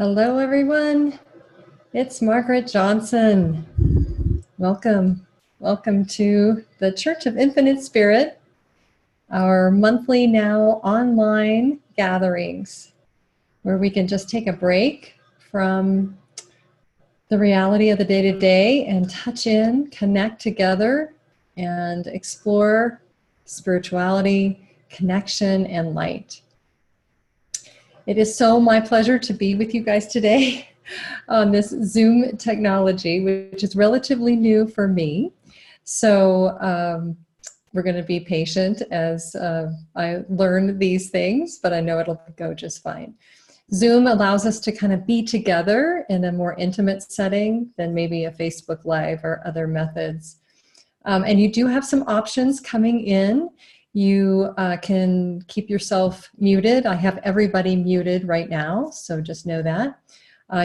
Hello, everyone. It's Margaret Johnson. Welcome. Welcome to the Church of Infinite Spirit, our monthly now online gatherings where we can just take a break from the reality of the day-to-day and touch in, connect together, and explore spirituality, connection, and light. It is so my pleasure to be with you guys today on this Zoom technology, which is relatively new for me. So we're going to be patient as I learn these things, but I know it'll go just fine. Zoom allows us to kind of be together in a more intimate setting than maybe a Facebook Live or other methods. And you do have some options coming in. You can keep yourself muted. I have everybody muted right now, so just know that.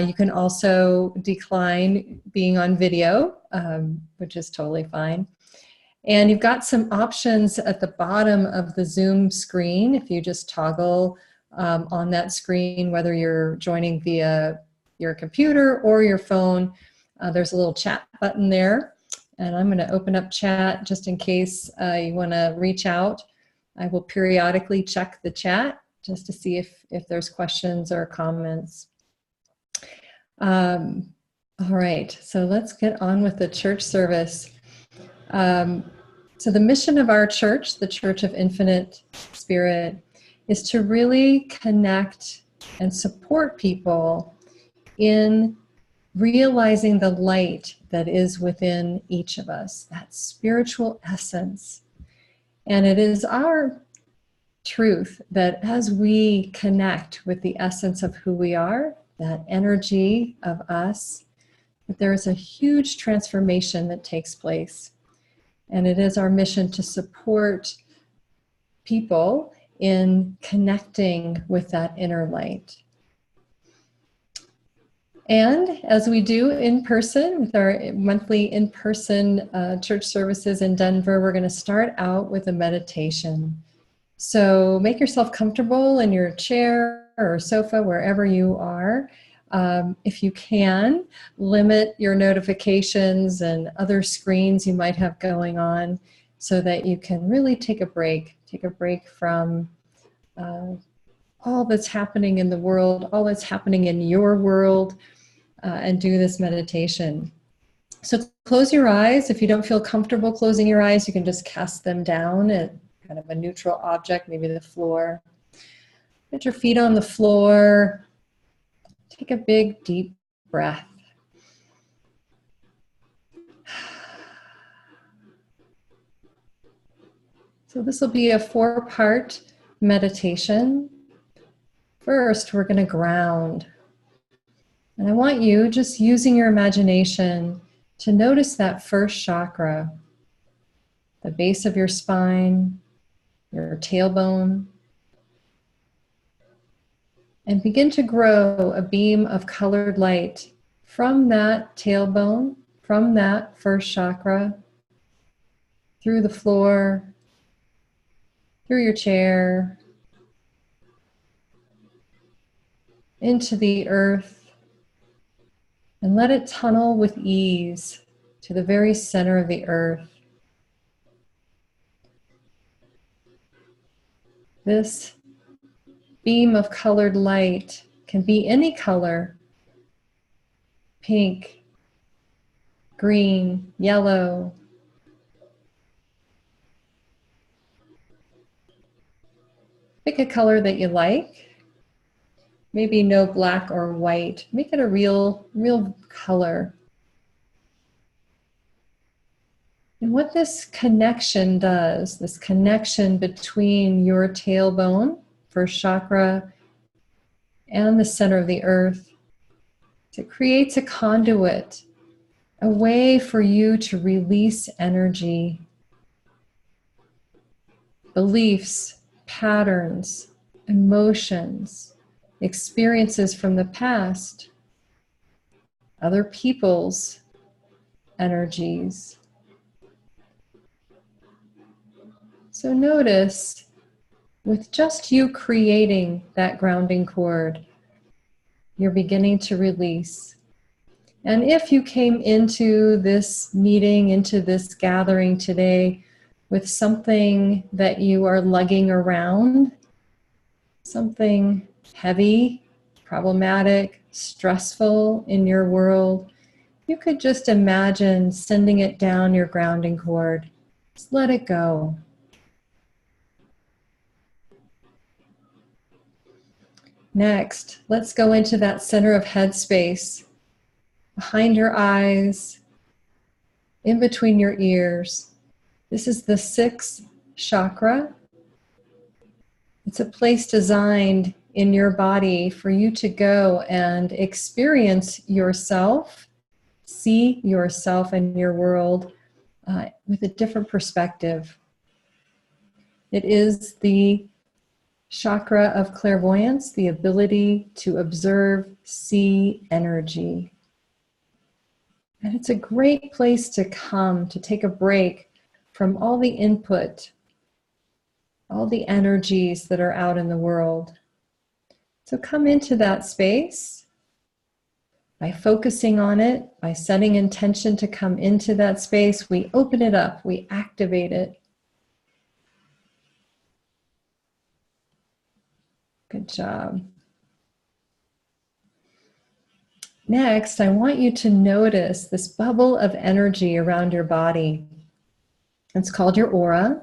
You can also decline being on video, which is totally fine. And you've got some options at the bottom of the Zoom screen. If you just toggle on that screen, whether you're joining via your computer or your phone, there's a little chat button there. And I'm going to open up chat just in case you want to reach out. I will periodically check the chat just to see if there's questions or comments. All right, so let's get on with the church service. So the mission of our church, the Church of Infinite Spirit, is to really connect and support people in realizing the light that is within each of us, that spiritual essence. And it is our truth that as we connect with the essence of who we are, that energy of us, that there is a huge transformation that takes place. And it is our mission to support people in connecting with that inner light. And as we do in person with our monthly in-person church services in Denver, we're going to start out with a meditation. So make yourself comfortable in your chair or sofa, wherever you are. If you can, limit your notifications and other screens you might have going on so that you can really take a break from all that's happening in the world, all that's happening in your world, and do this meditation. So close your eyes. If you don't feel comfortable closing your eyes, you can just cast them down at kind of a neutral object, maybe the floor. Put your feet on the floor. Take a big, deep breath. So this will be a 4-part meditation. First, we're going to ground. And I want you, just using your imagination, to notice that first chakra, the base of your spine, your tailbone, and begin to grow a beam of colored light from that tailbone, from that first chakra, through the floor, through your chair, into the earth, and let it tunnel with ease to the very center of the earth. This beam of colored light can be any color: pink, green, yellow. Pick a color that you like. Maybe no black or white. Make it a real color. And what this connection does, this connection between your tailbone, first chakra, and the center of the earth, it creates a conduit, a way for you to release energy, beliefs, patterns, emotions, experiences from the past, other people's energies. So notice, with just you creating that grounding cord, you're beginning to release. And if you came into this meeting, into this gathering today with something that you are lugging around, something heavy, problematic, stressful in your world, you could just imagine sending it down your grounding cord. Just let it go. Next, let's go into that center of head space, behind your eyes, in between your ears. This is the sixth chakra. It's a place designed in your body for you to go and experience yourself, see yourself and your world with a different perspective. It is the chakra of clairvoyance, the ability to observe, see energy. And it's a great place to come, to take a break from all the input, all the energies that are out in the world. So come into that space by focusing on it, by setting intention to come into that space. We open it up, we activate it. Good job. Next, I want you to notice this bubble of energy around your body. It's called your aura,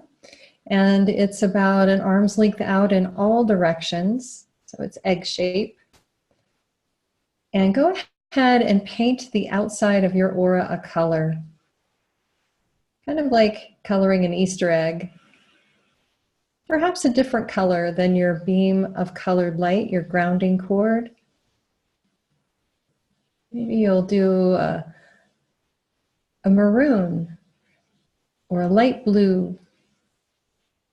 and it's about an arm's length out in all directions. So it's egg shape. And go ahead and paint the outside of your aura a color. Kind of like coloring an Easter egg. Perhaps a different color than your beam of colored light, your grounding cord. Maybe you'll do a maroon, or a light blue,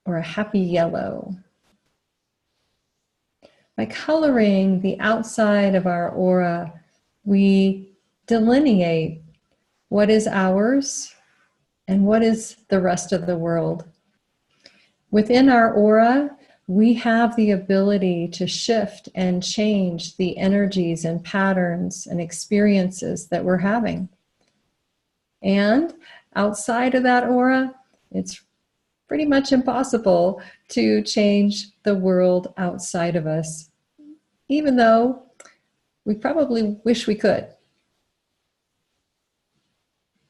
or a happy yellow. By coloring the outside of our aura, we delineate what is ours and what is the rest of the world. Within our aura, we have the ability to shift and change the energies and patterns and experiences that we're having. And outside of that aura, it's pretty much impossible to change the world outside of us, even though we probably wish we could.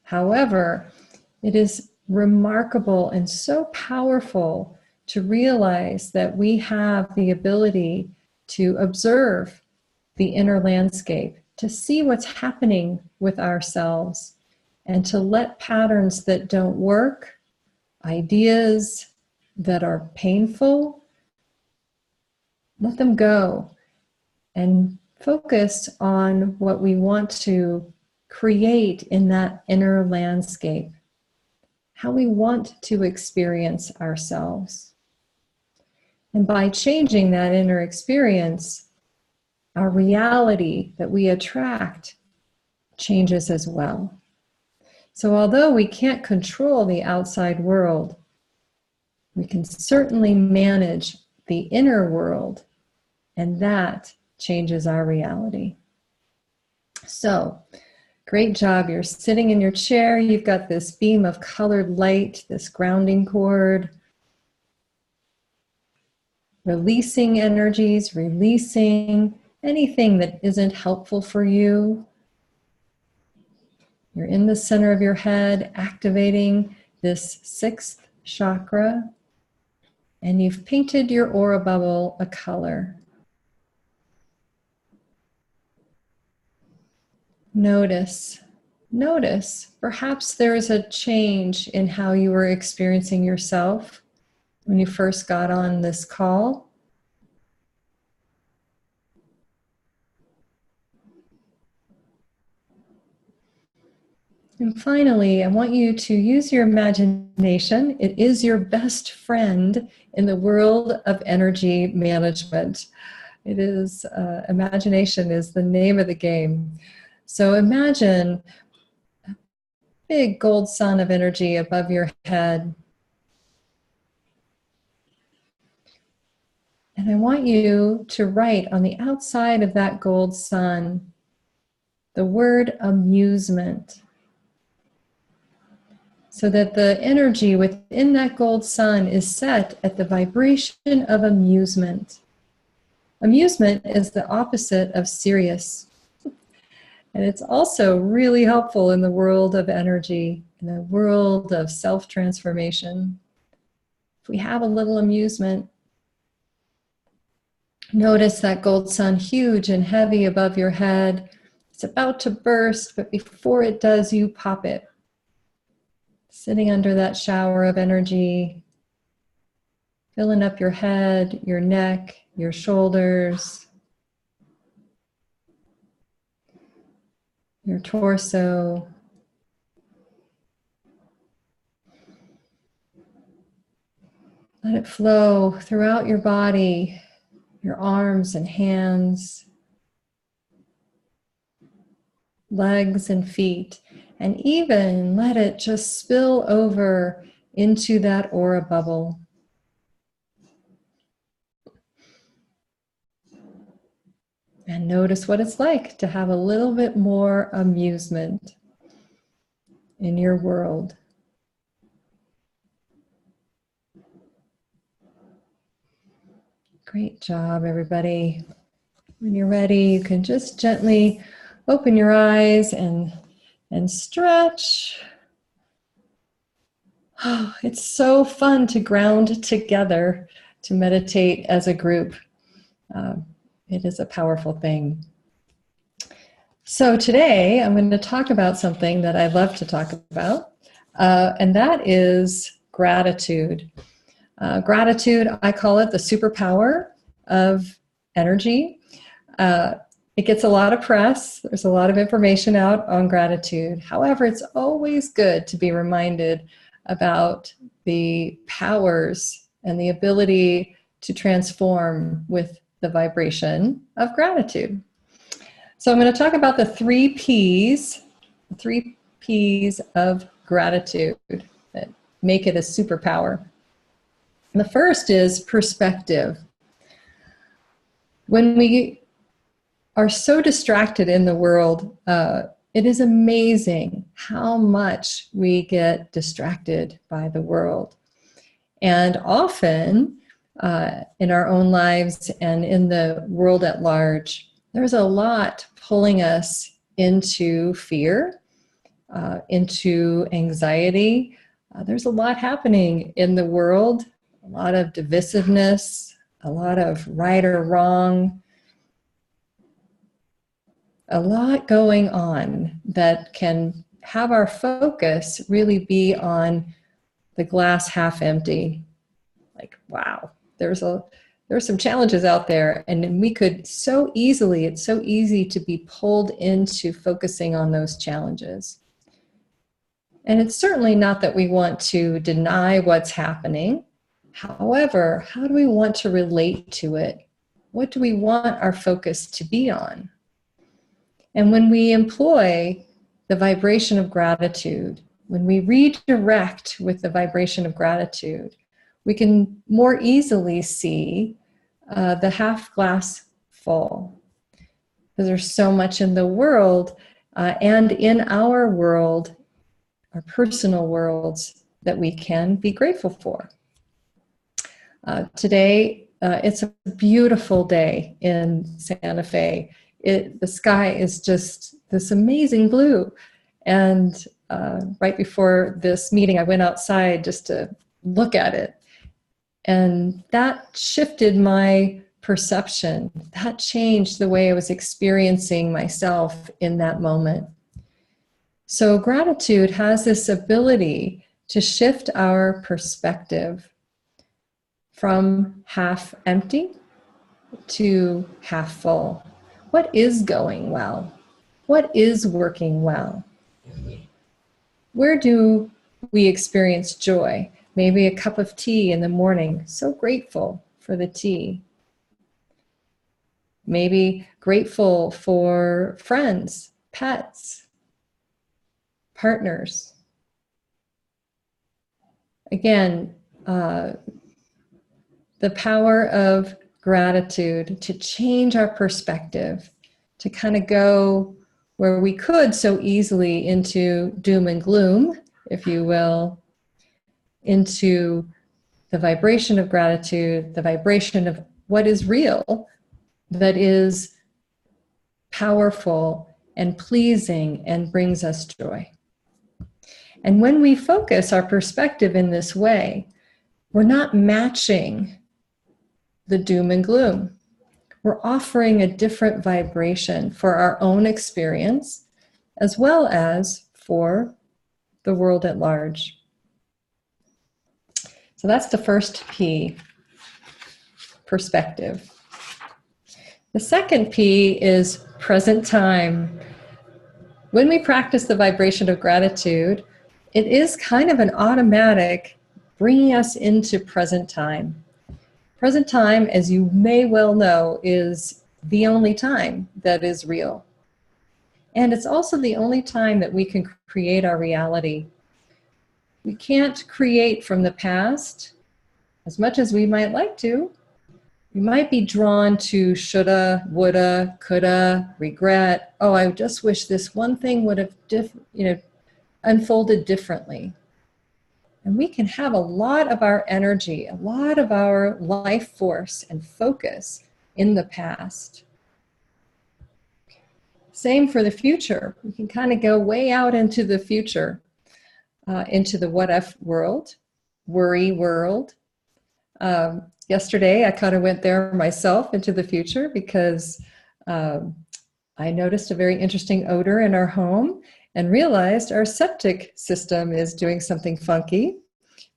However, it is remarkable and so powerful to realize that we have the ability to observe the inner landscape, to see what's happening with ourselves, and to let patterns that don't work, ideas that are painful, let them go and focus on what we want to create in that inner landscape, how we want to experience ourselves. And by changing that inner experience, our reality that we attract changes as well. So although we can't control the outside world, we can certainly manage the inner world, and that changes our reality. So, great job. You're sitting in your chair. You've got this beam of colored light, this grounding cord, releasing energies, releasing anything that isn't helpful for you. You're in the center of your head, activating this sixth chakra, and you've painted your aura bubble a color. Notice, perhaps there is a change in how you were experiencing yourself when you first got on this call. And finally, I want you to use your imagination. It is your best friend in the world of energy management. It is, imagination is the name of the game. So imagine a big gold sun of energy above your head. And I want you to write on the outside of that gold sun the word amusement, so that the energy within that gold sun is set at the vibration of amusement. Amusement is the opposite of serious. And it's also really helpful in the world of energy, in the world of self-transformation. If we have a little amusement, notice that gold sun huge and heavy above your head. It's about to burst, but before it does, you pop it. Sitting under that shower of energy, filling up your head, your neck, your shoulders, your torso. Let it flow throughout your body, your arms and hands, legs and feet, and even let it just spill over into that aura bubble. And notice what it's like to have a little bit more amusement in your world. Great job, everybody. When you're ready, you can just gently open your eyes and stretch. Oh, it's so fun to ground together, to meditate as a group. It is a powerful thing. So today I'm going to talk about something that I love to talk about, and that is gratitude. Gratitude, I call it the superpower of energy. It gets a lot of press. There's a lot of information out on gratitude. However, it's always good to be reminded about the powers and the ability to transform with the vibration of gratitude. So I'm going to talk about the 3 P's of gratitude that make it a superpower. The first is perspective. When we are so distracted in the world, it is amazing how much we get distracted by the world. And often in our own lives and in the world at large, there's a lot pulling us into fear, into anxiety. There's a lot happening in the world, a lot of divisiveness, a lot of right or wrong, a lot going on that can have our focus really be on the glass half empty. Like, wow, there's some challenges out there, and we could it's so easy to be pulled into focusing on those challenges. And it's certainly not that we want to deny what's happening. However, how do we want to relate to it? What do we want our focus to be on? And when we employ the vibration of gratitude, when we redirect with the vibration of gratitude, we can more easily see the half glass full. Because there's so much in the world and in our world, our personal worlds, that we can be grateful for. Today, it's a beautiful day in Santa Fe. The sky is just this amazing blue. And right before this meeting, I went outside just to look at it. And that shifted my perception. That changed the way I was experiencing myself in that moment. So gratitude has this ability to shift our perspective from half empty to half full. What is going well? What is working well? Where do we experience joy? Maybe a cup of tea in the morning. So grateful for the tea. Maybe grateful for friends, pets, partners. Again, the power of gratitude to change our perspective, to kind of go where we could so easily into doom and gloom, if you will, into the vibration of gratitude, the vibration of what is real, that is powerful and pleasing and brings us joy. And when we focus our perspective in this way, we're not matching the doom and gloom. We're offering a different vibration for our own experience, as well as for the world at large. So that's the first P, perspective. The second P is present time. When we practice the vibration of gratitude, it is kind of an automatic bringing us into present time. Present time, as you may well know, is the only time that is real. And it's also the only time that we can create our reality. We can't create from the past as much as we might like to. We might be drawn to shoulda, woulda, coulda, regret. Oh, I just wish this one thing would have unfolded differently. And we can have a lot of our energy, a lot of our life force and focus in the past. Same for the future. We can kind of go way out into the future, into the what if world, worry world. Yesterday, I kind of went there myself into the future because I noticed a very interesting odor in our home and realized our septic system is doing something funky,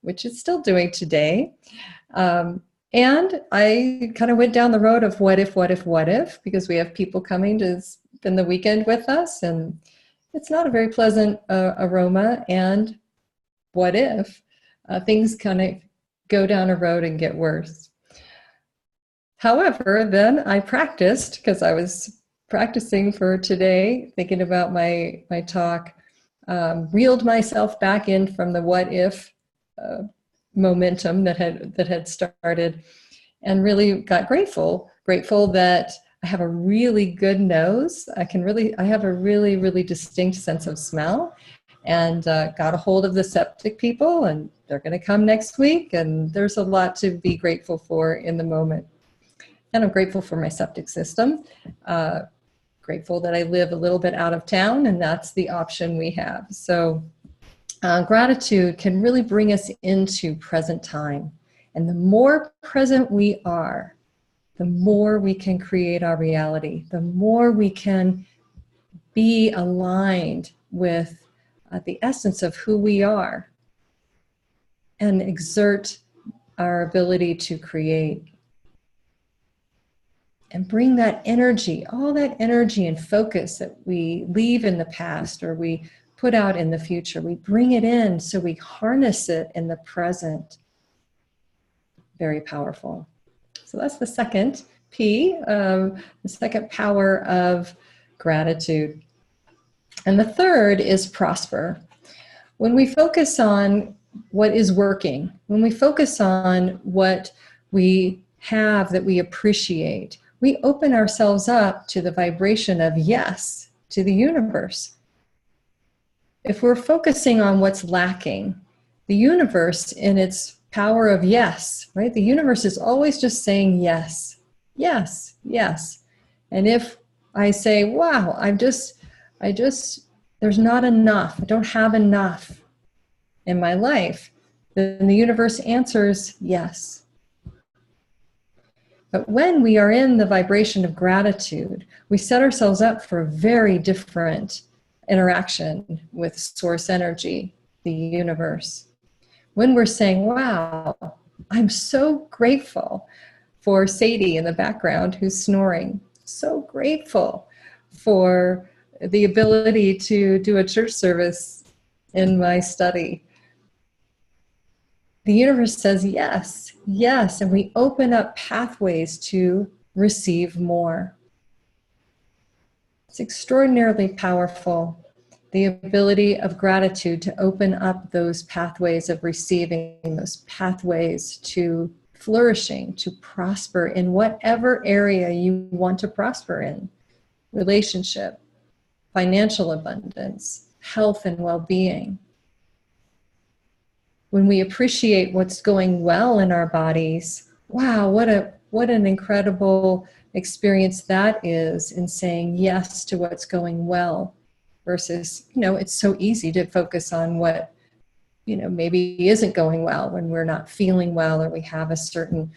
which it's still doing today. And I kind of went down the road of what if, because we have people coming to spend the weekend with us, and it's not a very pleasant aroma. And what if things kind of go down a road and get worse? However, then I practiced, because I was practicing for today, thinking about my talk, reeled myself back in from the what if momentum that had started, and really got grateful that I have a really good nose. I have a really, really distinct sense of smell, and got a hold of the septic people, and they're going to come next week, and there's a lot to be grateful for in the moment. And I'm grateful for my septic system. Grateful that I live a little bit out of town, and that's the option we have. So gratitude can really bring us into present time. And the more present we are, the more we can create our reality, the more we can be aligned with the essence of who we are and exert our ability to create. And bring that energy, all that energy and focus that we leave in the past or we put out in the future, we bring it in so we harness it in the present. Very powerful. So that's the second P, the second power of gratitude. And the third is prosper. When we focus on what is working, when we focus on what we have that we appreciate, we open ourselves up to the vibration of yes to the universe. If we're focusing on what's lacking, the universe in its power of yes, right? The universe is always just saying yes, yes, yes. And if I say, wow, there's not enough, I don't have enough in my life, then the universe answers yes. But when we are in the vibration of gratitude, we set ourselves up for a very different interaction with source energy, the universe. When we're saying, wow, I'm so grateful for Sadie in the background who's snoring, so grateful for the ability to do a church service in my study. The universe says yes, yes, and we open up pathways to receive more. It's extraordinarily powerful, the ability of gratitude to open up those pathways of receiving, those pathways to flourishing, to prosper in whatever area you want to prosper in. Relationship, financial abundance, health and well-being. When we appreciate what's going well in our bodies, wow, what an incredible experience that is in saying yes to what's going well versus, it's so easy to focus on what, maybe isn't going well when we're not feeling well or we have a certain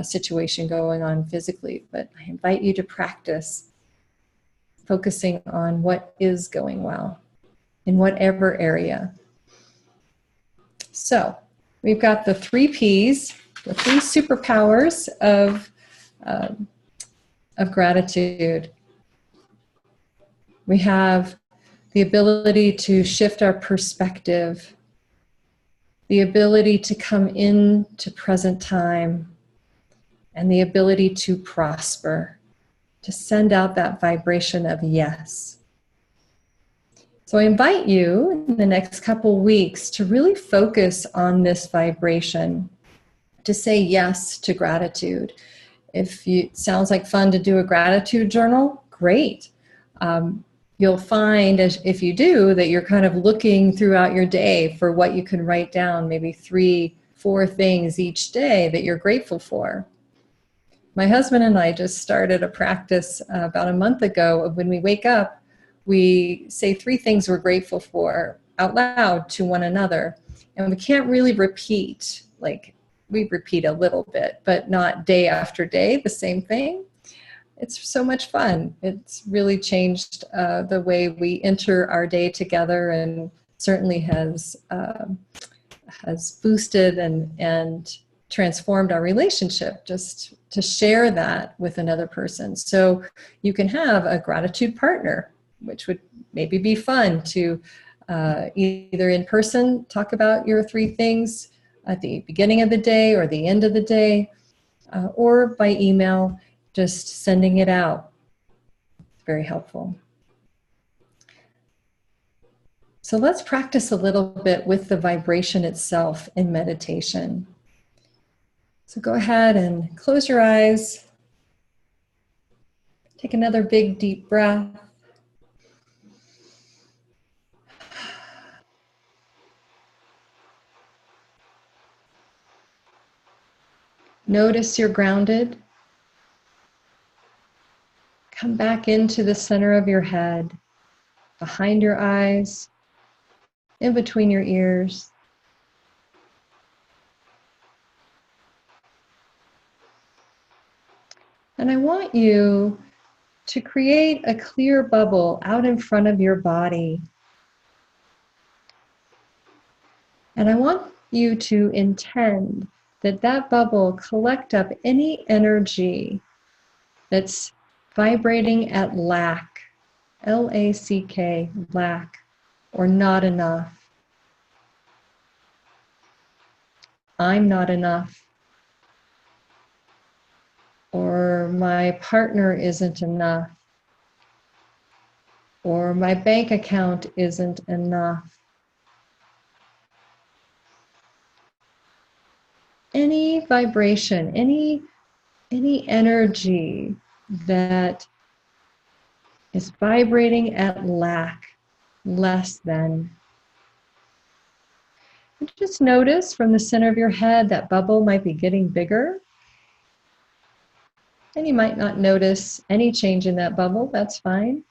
situation going on physically. But I invite you to practice focusing on what is going well in whatever area. So we've got the 3 Ps, the 3 superpowers of gratitude. We have the ability to shift our perspective, the ability to come into present time, and the ability to prosper, to send out that vibration of yes. So I invite you in the next couple weeks to really focus on this vibration, to say yes to gratitude. If it sounds like fun to do a gratitude journal, great. You'll find, if you do, that you're kind of looking throughout your day for what you can write down, maybe 3, 4 things each day that you're grateful for. My husband and I just started a practice about a month ago of when we wake up, we say 3 things we're grateful for out loud to one another. And we can't really repeat, like we repeat a little bit, but not day after day, the same thing. It's so much fun. It's really changed the way we enter our day together, and certainly has boosted and transformed our relationship just to share that with another person. So you can have a gratitude partner, which would maybe be fun to either in person talk about your 3 things at the beginning of the day or the end of the day, or by email, just sending it out. It's very helpful. So let's practice a little bit with the vibration itself in meditation. So go ahead and close your eyes. Take another big, deep breath. Notice you're grounded. Come back into the center of your head, behind your eyes, in between your ears. And I want you to create a clear bubble out in front of your body. And I want you to intend that that bubble collect up any energy that's vibrating at lack, L-A-C-K, lack, or not enough. I'm not enough. Or my partner isn't enough. Or my bank account isn't enough. Any vibration, any energy that is vibrating at lack, less than. And just notice from the center of your head that bubble might be getting bigger. And you might not notice any change in that bubble. That's fine.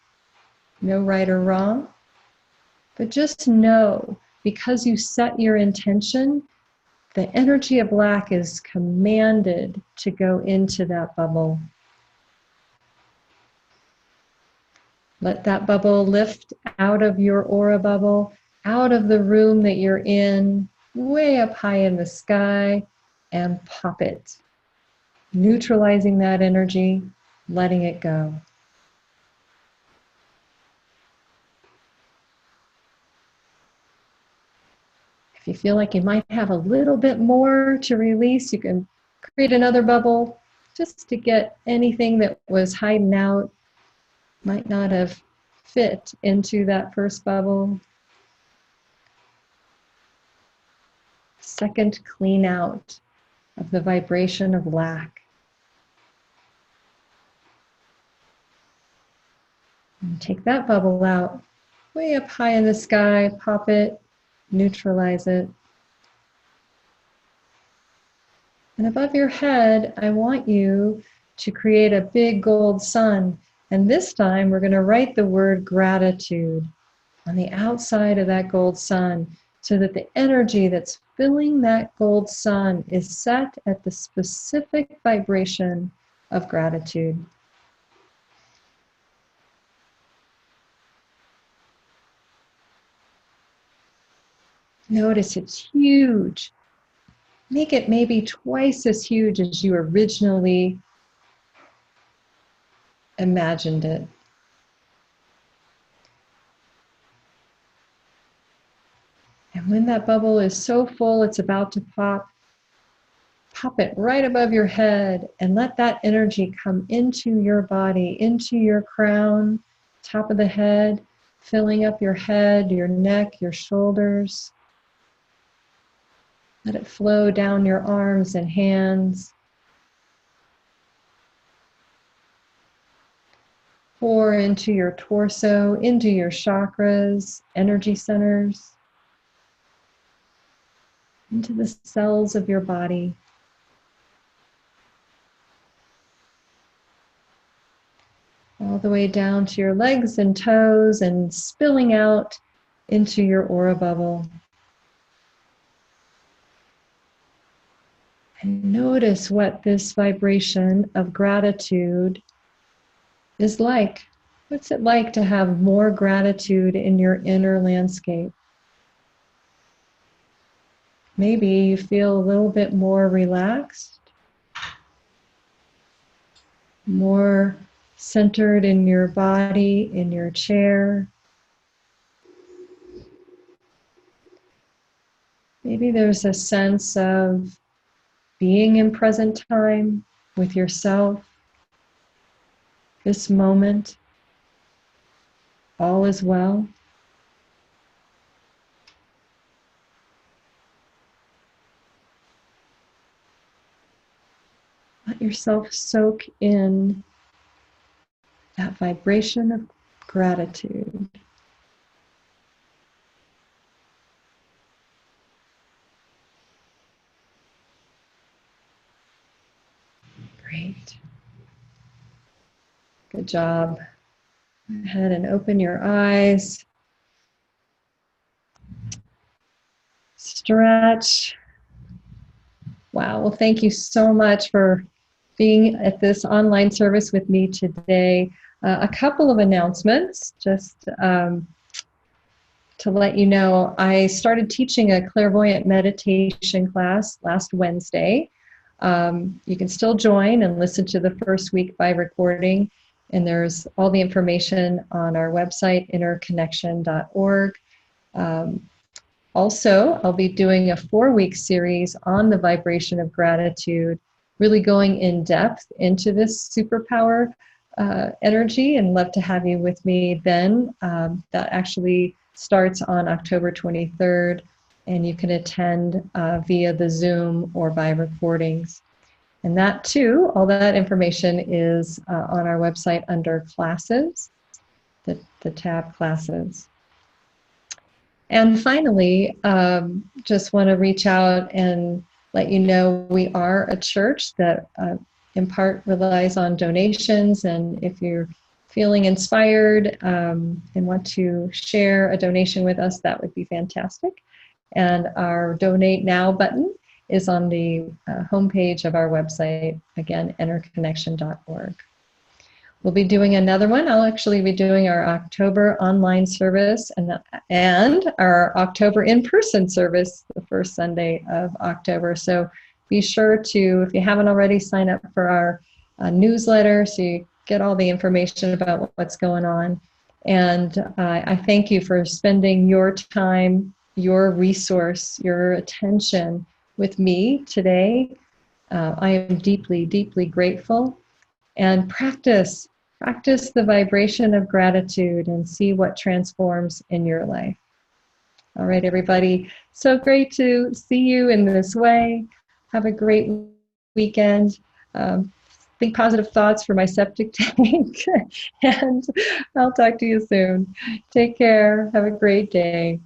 No right or wrong. But just know, because you set your intention, the energy of lack is commanded to go into that bubble. Let that bubble lift out of your aura bubble, out of the room that you're in, way up high in the sky, and pop it. Neutralizing that energy, letting it go. If you feel like you might have a little bit more to release, you can create another bubble just to get anything that was hiding out, might not have fit into that first bubble. Second, clean out of the vibration of lack. And take that bubble out, way up high in the sky, pop it, neutralize it. And above your head, I want you to create a big gold sun. And this time, we're going to write the word gratitude on the outside of that gold sun so that the energy that's filling that gold sun is set at the specific vibration of gratitude. Notice it's huge. Make it maybe twice as huge as you originally imagined it. And when that bubble is so full it's about to pop, pop it right above your head and let that energy come into your body, into your crown, top of the head, filling up your head, your neck, your shoulders. Let it flow down your arms and hands. Pour into your torso, into your chakras, energy centers, into the cells of your body. All the way down to your legs and toes and spilling out into your aura bubble. And notice what this vibration of gratitude is like. What's it like to have more gratitude in your inner landscape? Maybe you feel a little bit more relaxed, more centered in your body, in your chair. Maybe there's a sense of being in present time with yourself, this moment, all is well. Let yourself soak in that vibration of gratitude. Great. Good job. Go ahead and open your eyes. Stretch. Wow. Well, thank you so much for being at this online service with me today. A couple of announcements, just to let you know, I started teaching a clairvoyant meditation class last Wednesday. You can still join and listen to the first week by recording, and there's all the information on our website, innerconnection.org. Also, I'll be doing a 4-week series on the vibration of gratitude, really going in depth into this superpower energy, and love to have you with me then. That actually starts on October 23rd, and you can attend via the Zoom or by recordings. And that too, all that information is on our website under classes, the tab classes. And finally, just want to reach out and let you know we are a church that in part relies on donations. And if you're feeling inspired and want to share a donation with us, that would be fantastic. And our Donate Now button is on the homepage of our website, again, innerconnection.org. We'll be doing another one. I'll actually be doing our October online service and our October in-person service the first Sunday of October. So be sure to, if you haven't already, sign up for our newsletter so you get all the information about what's going on. And I thank you for spending your time, your resource, your attention with me today. I am deeply, deeply grateful. And practice the vibration of gratitude and see what transforms in your life. All right, everybody. So great to see you in this way. Have a great weekend. Think positive thoughts for my septic tank. And I'll talk to you soon. Take care. Have a great day.